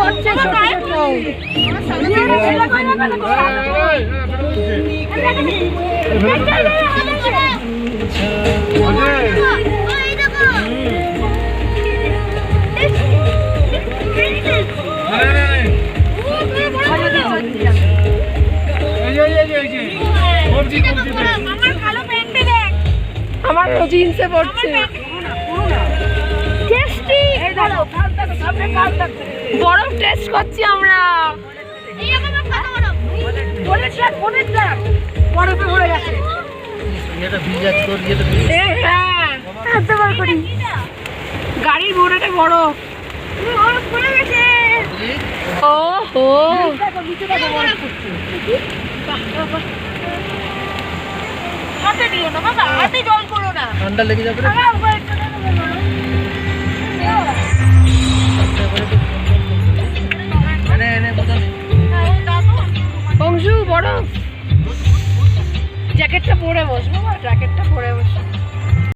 পড়ছে ছোট আমার জিন্সে পড়ছে বরফ টেস্ট করছি আমরা। গাড়ির বোর্ডে বরফ ওহো ঠান্ডা লেগে যাবে। অংশু বরফ জ্যাকেটটা পরে বসবো, জ্যাকেটটা পরে বসবো।